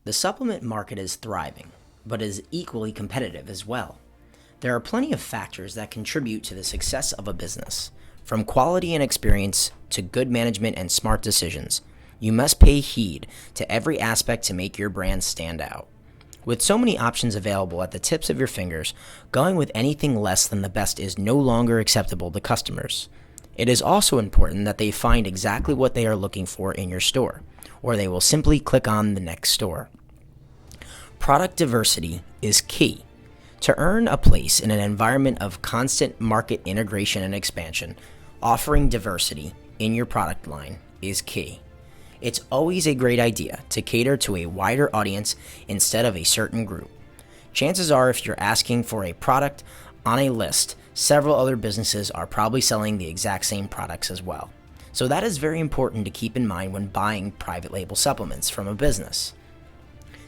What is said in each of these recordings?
The supplement market is thriving, but is equally competitive as well. There are plenty of factors that contribute to the success of a business. From quality and experience to good management and smart decisions, you must pay heed to every aspect to make your brand stand out. With so many options available at the tips of your fingers, going with anything less than the best is no longer acceptable to customers. It is also important that they find exactly what they are looking for in your store, or they will simply click on the next store. Product diversity is key. To earn a place in an environment of constant market integration and expansion, offering diversity in your product line is key. It's always a great idea to cater to a wider audience instead of a certain group. Chances are, if you're asking for a product on a list, several other businesses are probably selling the exact same products as well. So that is very important to keep in mind when buying private label supplements from a business.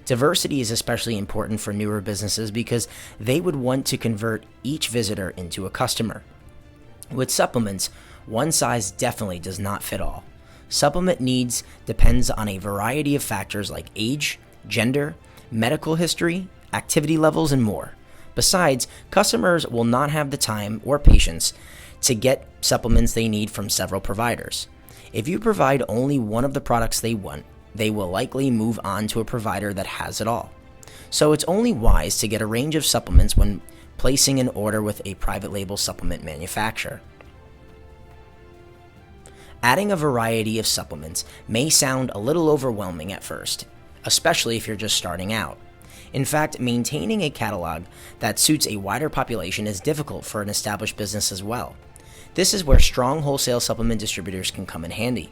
Diversity is especially important for newer businesses because they would want to convert each visitor into a customer. With supplements, one size definitely does not fit all. Supplement needs depends on a variety of factors like age, gender, medical history, activity levels, and more. Besides, customers will not have the time or patience to get supplements they need from several providers. If you provide only one of the products they want, they will likely move on to a provider that has it all. So it's only wise to get a range of supplements when placing an order with a private label supplement manufacturer. Adding a variety of supplements may sound a little overwhelming at first, especially if you're just starting out. In fact, maintaining a catalog that suits a wider population is difficult for an established business as well. This is where strong wholesale supplement distributors can come in handy.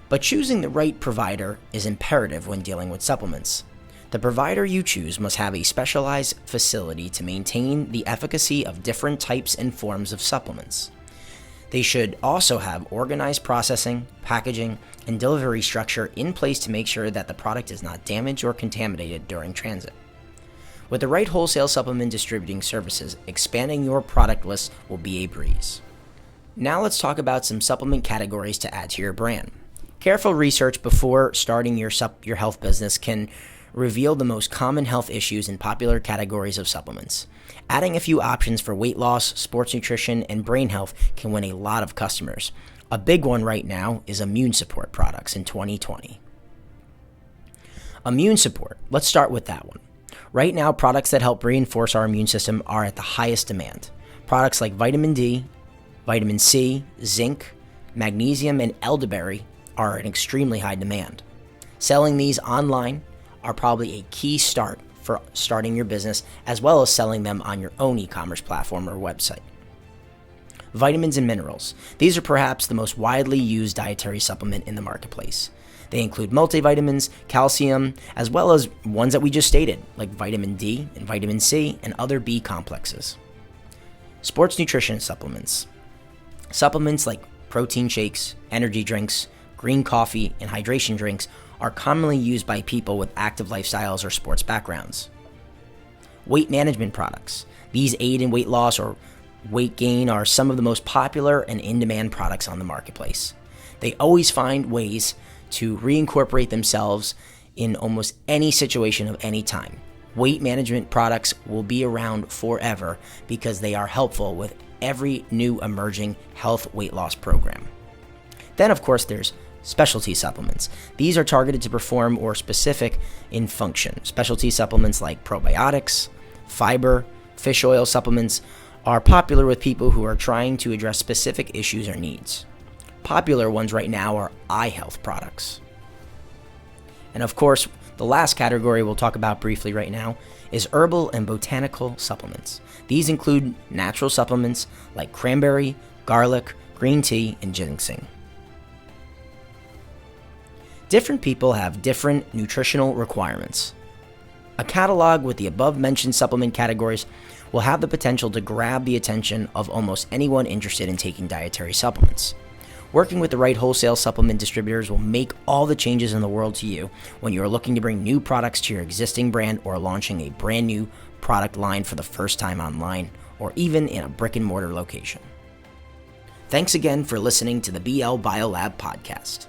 But choosing the right provider is imperative when dealing with supplements. The provider you choose must have a specialized facility to maintain the efficacy of different types and forms of supplements. They should also have organized processing, packaging, and delivery structure in place to make sure that the product is not damaged or contaminated during transit. With the right wholesale supplement distributing services, expanding your product list will be a breeze. Now let's talk about some supplement categories to add to your brand. Careful research before starting your health business can reveal the most common health issues in popular categories of supplements. Adding a few options for weight loss, sports nutrition, and brain health can win a lot of customers. A big one right now is immune support products in 2020. Immune support, let's start with that one. Right now, products that help reinforce our immune system are at the highest demand. Products like vitamin D, vitamin C, zinc, magnesium, and elderberry are in extremely high demand. Selling these online are probably a key start for starting your business, as well as selling them on your own e-commerce platform or website. Vitamins and minerals. These are perhaps the most widely used dietary supplement in the marketplace. They include multivitamins, calcium, as well as ones that we just stated, like vitamin D and vitamin C and other B complexes. Sports nutrition supplements. Supplements like protein shakes, energy drinks, green coffee, and hydration drinks are commonly used by people with active lifestyles or sports backgrounds. Weight management products. These aid in weight loss or weight gain are some of the most popular and in-demand products on the marketplace. They always find ways to reincorporate themselves in almost any situation of any time. Weight management products will be around forever because they are helpful with every new emerging health weight loss program. Then, of course, there's specialty supplements. These are targeted to perform or specific in function. Specialty supplements like probiotics, fiber, fish oil supplements are popular with people who are trying to address specific issues or needs. Popular ones right now are eye health products. And of course, the last category we'll talk about briefly right now is herbal and botanical supplements. These include natural supplements like cranberry, garlic, green tea, and ginseng. Different people have different nutritional requirements. A catalog with the above-mentioned supplement categories will have the potential to grab the attention of almost anyone interested in taking dietary supplements. Working with the right wholesale supplement distributors will make all the changes in the world to you when you are looking to bring new products to your existing brand or launching a brand new product line for the first time online or even in a brick-and-mortar location. Thanks again for listening to the BL Biolab podcast.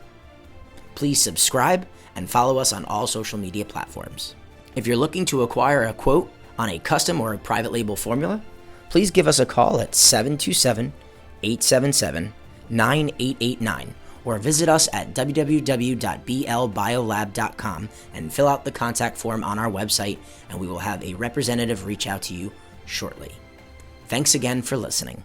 Please subscribe and follow us on all social media platforms. If you're looking to acquire a quote on a custom or a private label formula, please give us a call at 727-877-9889 or visit us at www.blbiolab.com and fill out the contact form on our website, and we will have a representative reach out to you shortly. Thanks again for listening.